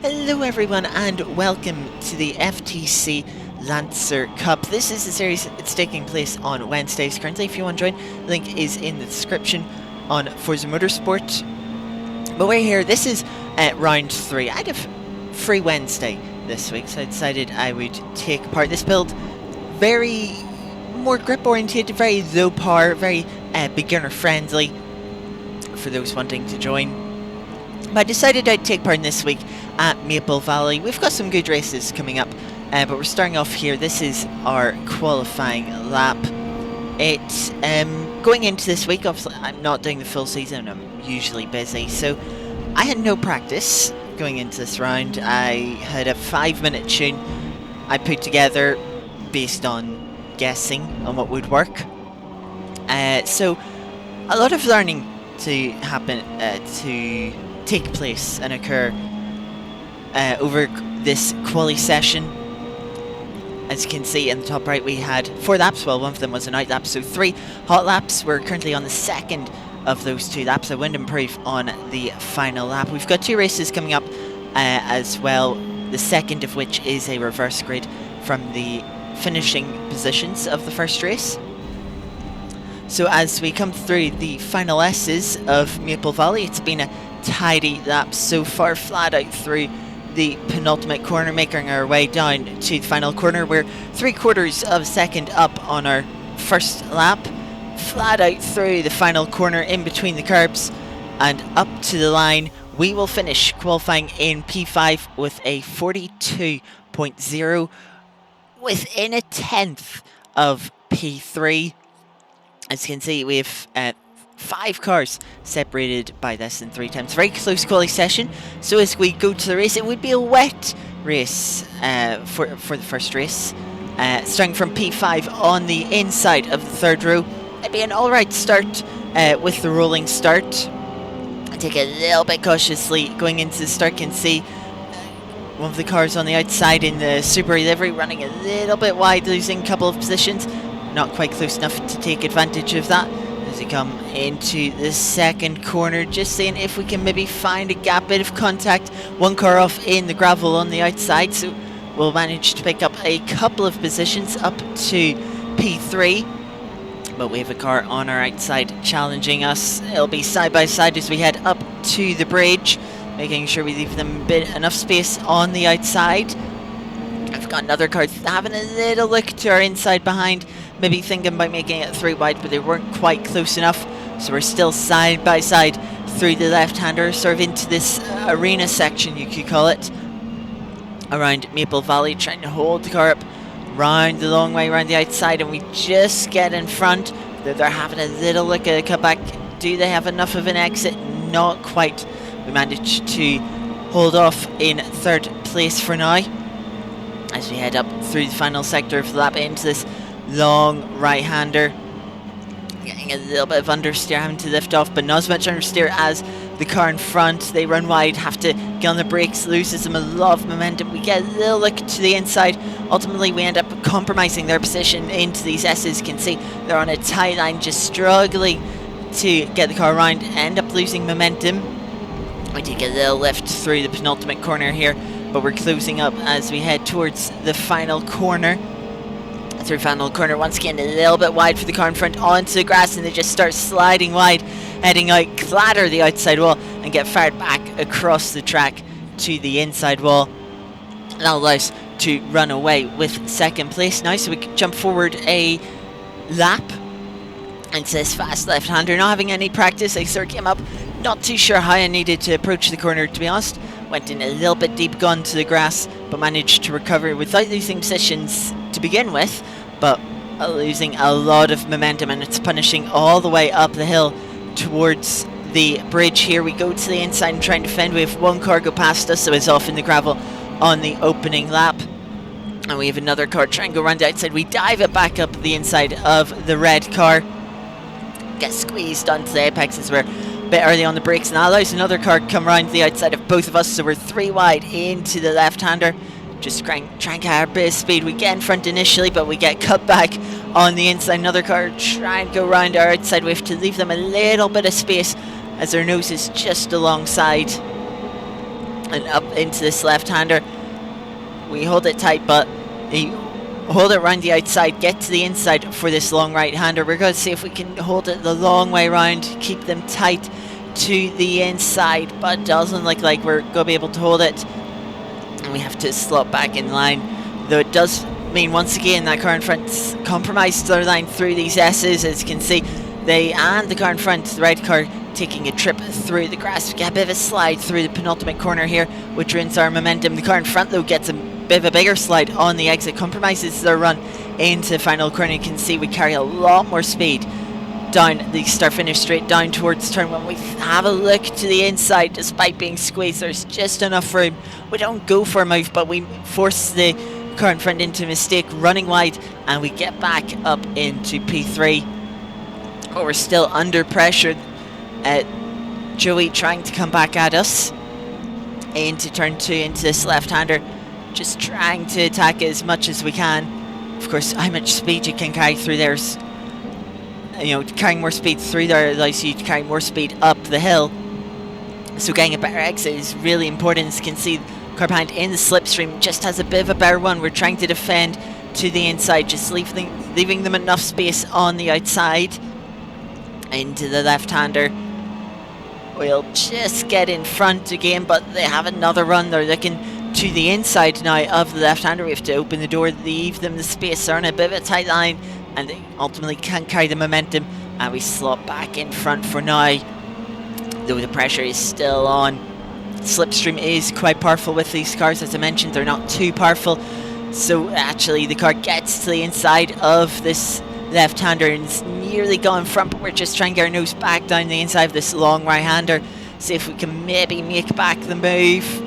Hello everyone and welcome to the FTC Lancer Cup. This is a series that's taking place on Wednesdays currently. If you want to join, link is in the description on Forza Motorsport. But we're here, this is round 3. I had a free Wednesday this week, so I decided I would take part. This build, very more grip oriented, very low power, very beginner friendly for those wanting to join. But I decided I'd take part in this week at Maple Valley. We've got some good races coming up, but we're starting off here. This is our qualifying lap. It's going into this week, obviously I'm not doing the full season, I'm usually busy, so I had no practice going into this round. I had a 5-minute tune I put together based on guessing on what would work. So a lot of learning to happen, to take place and occur over this quali session. As you can see in the top right, we had 4 laps. Well, one of them was a night lap, so 3 hot laps. We're currently on the second of those 2 laps. I wouldn't improve on the final lap. We've got 2 races coming up as well, the second of which is a reverse grid from the finishing positions of the first race. So as we come through the final S's of Maple Valley, it's been a tidy lap so far, flat out through the penultimate corner, making our way down to the final corner. We're 3/4 of a second up on our first lap, flat out through the final corner in between the curbs and up to the line. We will finish qualifying in P5 with a 42.0 within a tenth of P3. As you can see, we have 5 cars separated by less than 3 times. Very close quality session. So as we go to the race, it would be a wet race for the first race. Starting from P5 on the inside of the 3rd row. It'd be an alright start with the rolling start. I take a little bit cautiously going into the start. Can see one of the cars on the outside in the Subaru livery running a little bit wide, losing a couple of positions. Not quite close enough to take advantage of that. As we come into the second corner, just seeing if we can maybe find a gap, bit of contact. 1 car off in the gravel on the outside, so we'll manage to pick up a couple of positions up to P3. But we have a car on our outside challenging us. It'll be side by side as we head up to the bridge, making sure we leave them enough space on the outside. I've got another car having a little look to our inside behind, maybe thinking about making it 3 wide, but they weren't quite close enough. So we're still side by side through the left-hander, sort of into this arena section, you could call it, around Maple Valley, trying to hold the car up round the long way around the outside, and we just get in front. They're having a little look at a cutback. Do they have enough of an exit? Not quite. We managed to hold off in 3rd place for now as we head up through the final sector of the lap into this long right-hander. Getting a little bit of understeer, having to lift off, but not as much understeer as the car in front. They run wide, have to get on the brakes, loses them a lot of momentum. We get a little look to the inside. Ultimately, we end up compromising their position into these S's. You can see they're on a tight line, just struggling to get the car around, end up losing momentum. We take a little lift through the penultimate corner here, but we're closing up as we head towards the final corner. Through final corner, once again a little bit wide for the car in front, onto the grass, and they just start sliding wide, heading out, clatter the outside wall and get fired back across the track to the inside wall. That allows us to run away with 2nd place now, so we can jump forward a lap. And this fast left-hander, not having any practice, I sort of came up, not too sure how I needed to approach the corner, to be honest. Went in a little bit deep, gone to the grass, but managed to recover without losing positions to begin with, but losing a lot of momentum, and it's punishing all the way up the hill towards the bridge. Here we go to the inside and trying to defend. We have 1 car go past us, so it's off in the gravel on the opening lap, and we have another car trying to go around the outside. We dive it back up the inside of the red car, get squeezed onto the apex as we're a bit early on the brakes, and that allows another car to come around the outside of both of us, so we're 3 wide into the left-hander. Just trying to get our bit of speed. We get in front initially, but we get cut back on the inside. Another car trying to go around our outside. We have to leave them a little bit of space as their nose is just alongside and up into this left-hander. We hold it tight, but you hold it around the outside, get to the inside for this long right-hander. We're going to see if we can hold it the long way around, keep them tight to the inside, but it doesn't look like we're going to be able to hold it. And we have to slot back in line, though it does mean once again that car in front compromised their line through these S's. As you can see, the car in front, the red car, taking a trip through the grass. We get a bit of a slide through the penultimate corner here, which ruins our momentum. The car in front, though, gets a bit of a bigger slide on the exit, compromises their run into the final corner. You can see we carry a lot more speed down the start-finish straight down towards turn one. We have a look to the inside. Despite being squeezed, there's just enough room. We don't go for a move, but we force the car in front into a mistake, running wide, and we get back up into P3. But we're still under pressure. Joey trying to come back at us into turn 2, into this left-hander, just trying to attack it as much as we can. Of course, how much speed you can carry through there's, carrying more speed through there allows you to carry more speed up the hill. So getting a better exit is really important. As you can see, car behind in the slipstream just has a bit of a better one. We're trying to defend to the inside, just leaving them enough space on the outside. Into the left-hander. We'll just get in front again, but they have another run. They're looking to the inside now of the left-hander. We have to open the door, leave them the space. They're on a bit of a tight line, and they ultimately can't carry the momentum, and we slot back in front for now, though the pressure is still on. Slipstream is quite powerful with these cars. As I mentioned, they're not too powerful, so actually the car gets to the inside of this left-hander and it's nearly gone front, but we're just trying to get our nose back down the inside of this long right-hander, see if we can maybe make back the move.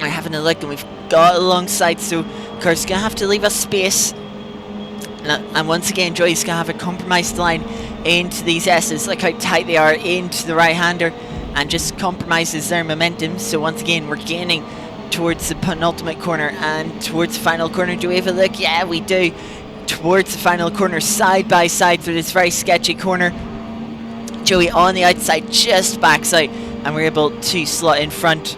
We're having a look, and we've got alongside, so the car's going to have to leave us space. And once again, Joy's going to have a compromised line into these S's. Look how tight they are into the right-hander, and just compromises their momentum. So once again, we're gaining towards the penultimate corner and towards the final corner. Do we have a look? Yeah, we do. Towards the final corner, side by side through this very sketchy corner. Joey on the outside just backs out, and we're able to slot in front,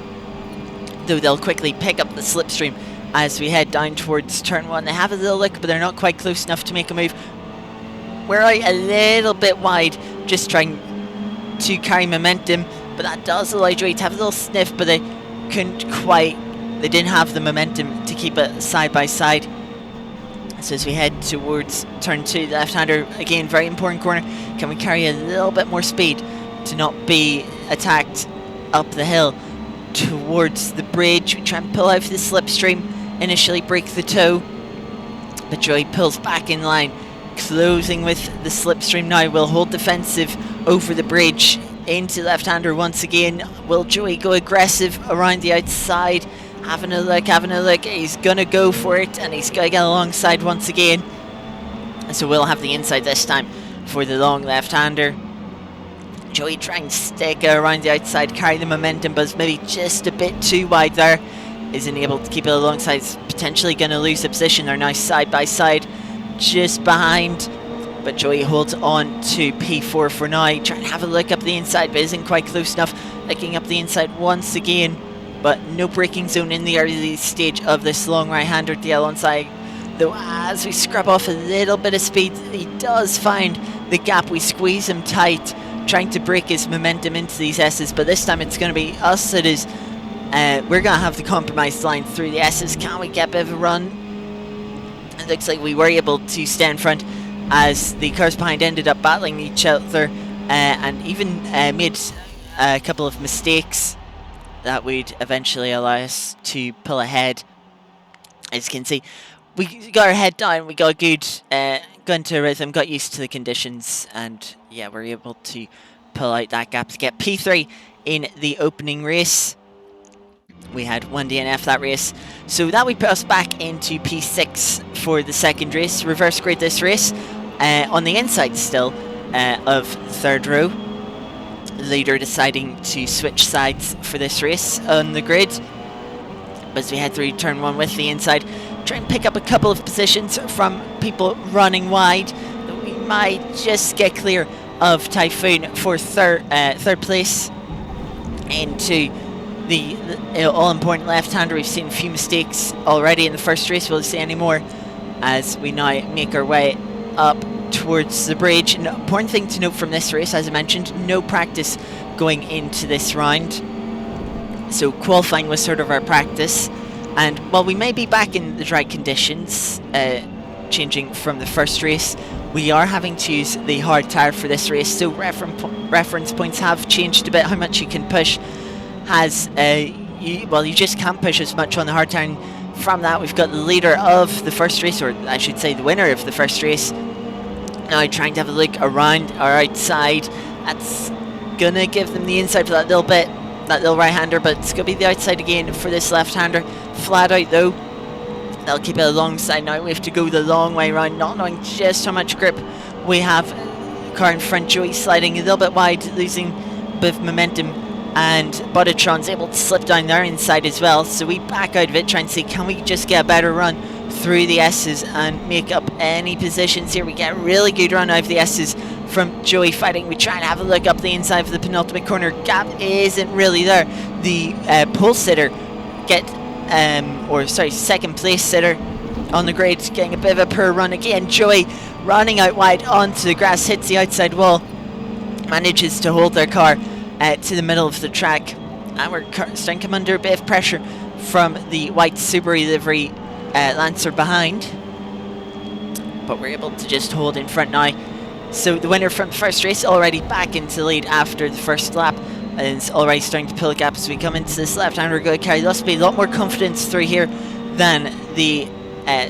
though they'll quickly pick up the slipstream as we head down towards turn 1. They have a little look, but they're not quite close enough to make a move. We're out a little bit wide, just trying to carry momentum, but that does allow Joey to have a little sniff, but they didn't have the momentum to keep it side by side. So as we head towards turn 2, the left-hander, again, very important corner. Can we carry a little bit more speed to not be attacked up the hill towards the bridge? We try and pull out for the slipstream, initially break the toe, but Joey pulls back in line, closing with the slipstream now. We'll hold defensive over the bridge into left-hander once again. Will Joey go aggressive around the outside? Having a look, he's gonna go for it, and he's gonna get alongside once again. So we'll have the inside this time for the long left-hander. Joey trying to stick around the outside, carry the momentum, but it's maybe just a bit too wide there. Isn't able to keep it alongside, it's potentially gonna lose the position. They're now side by side, just behind. But Joey holds on to P4 for now, trying to have a look up the inside, but isn't quite close enough. Looking up the inside once again, but no braking zone in the early stage of this long right-hander DL on side. Though as we scrub off a little bit of speed, he does find the gap. We squeeze him tight, trying to break his momentum into these S's, but this time it's going to be us that is, we're going to have the compromised line through the S's. Can we get a bit of a run? It looks like we were able to stay in front as the cars behind ended up battling each other, and even made a couple of mistakes that would eventually allow us to pull ahead. As you can see, we got our head down, we got a good, got into a rhythm, got used to the conditions, and yeah, we're able to pull out that gap to get P3 in the opening race. We had one DNF that race, so that would put us back into P6 for the second race. Reverse grade this race, on the inside still of third row. Leader deciding to switch sides for this race on the grid. As we head through turn 1 with the inside, try and pick up a couple of positions from people running wide. We might just get clear of Typhoon for third place into the all-important left-hander. We've seen a few mistakes already in the first race. We'll see any more as we now make our way up towards the bridge. An important thing to note from this race, as I mentioned, no practice going into this round. So qualifying was sort of our practice. And while we may be back in the dry conditions, changing from the first race, we are having to use the hard tyre for this race. So reference points have changed a bit. How much you can push has, you just can't push as much on the hard tyre. And from that, we've got the leader of the first race, or I should say the winner of the first race, now trying to have a look around our outside. That's gonna give them the inside for that little bit, that little right-hander, but it's gonna be the outside again for this left-hander. Flat out though, they'll keep it alongside. Now we have to go the long way around, not knowing just how much grip we have. Car in front, Joey sliding a little bit wide, losing a bit of momentum, and Boditron's able to slip down their inside as well. So we back out of it, trying to see, can we just get a better run through the S's and make up any positions here. We get a really good run out of the S's from Joey fighting. We try and have a look up the inside of the penultimate corner. Gap isn't really there. The pole sitter second place sitter on the grid getting a bit of a poor run again. Joey running out wide onto the grass, hits the outside wall, manages to hold their car to the middle of the track, and we're starting to come under a bit of pressure from the white Subaru livery Lancer behind, but we're able to just hold in front now. So the winner from the first race already back into the lead after the first lap, and is already starting to pull a gap as we come into this left-hander. We're going to carry lots of speed, a lot more confidence through here than the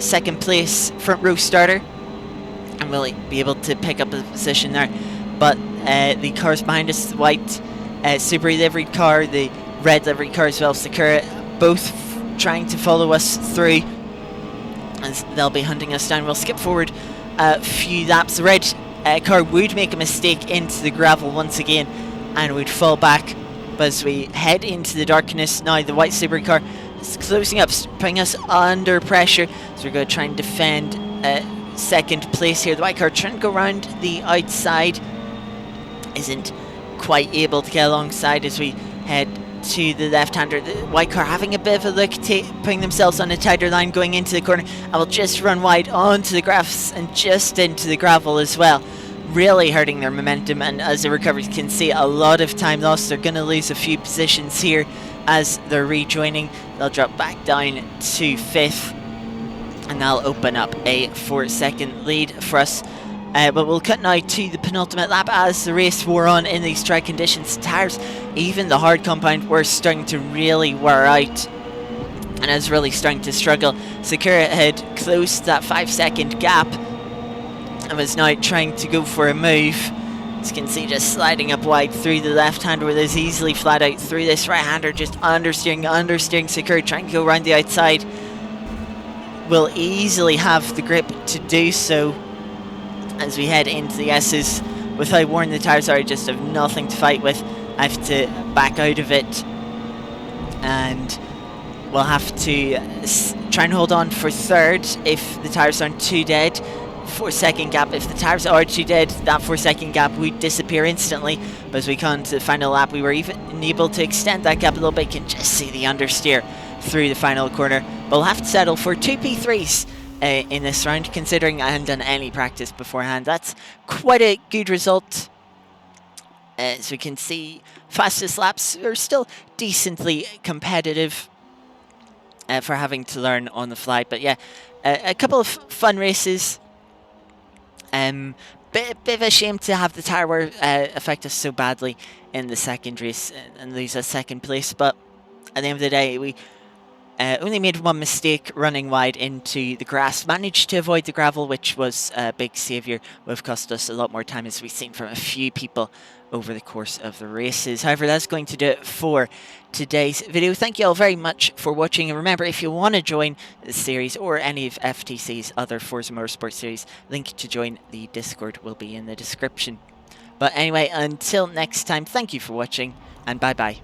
second place front row starter, and we'll be able to pick up a position there. But the cars behind us, the white Subaru livery car, the red livery car as well, Sakura, both trying to follow us through, as they'll be hunting us down. We'll skip forward a few laps. The red car would make a mistake into the gravel once again and would fall back, but as we head into the darkness now, the white Subaru car is closing up, putting us under pressure, so we're going to try and defend second place here. The white car trying to go around the outside, isn't quite able to get alongside as we head to the left-hander. The white car having a bit of a look, putting themselves on a tighter line going into the corner. I will just run wide onto the grass and just into the gravel as well, really hurting their momentum. And as the recovery can see, a lot of time lost. They're going to lose a few positions here as they're rejoining. They'll drop back down to 5th, and that'll open up a 4-second lead for us. But we'll cut now to the penultimate lap as the race wore on in these dry conditions. Tires, even the hard compound, were starting to really wear out, and is really starting to struggle. Sakura had closed that 5-second gap and was now trying to go for a move. As you can see, just sliding up wide through the left-hander, where there's easily flat out through this right-hander, just understeering Sakura, trying to go around the outside. Will easily have the grip to do so as we head into the S's. With how worn the tyres are, I just have nothing to fight with. I have to back out of it, and we'll have to try and hold on for third if the tyres aren't too dead. 4-second gap. If the tyres are too dead, that 4-second gap would disappear instantly. But as we come to the final lap, we were even able to extend that gap a little bit. You can just see the understeer through the final corner. But we'll have to settle for 2 P3s in this round, considering I hadn't done any practice beforehand. That's quite a good result. As we can see, fastest laps are still decently competitive for having to learn on the fly. But yeah, a couple of fun races. Bit of a shame to have the tyre wear affect us so badly in the second race and lose us second place. But at the end of the day, we only made one mistake running wide into the grass. Managed to avoid the gravel, which was a big saviour. Would have cost us a lot more time, as we've seen from a few people over the course of the races. However, that's going to do it for today's video. Thank you all very much for watching. And remember, if you want to join the series or any of FTC's other Forza Motorsport series, link to join the Discord will be in the description. But anyway, until next time, thank you for watching, and bye-bye.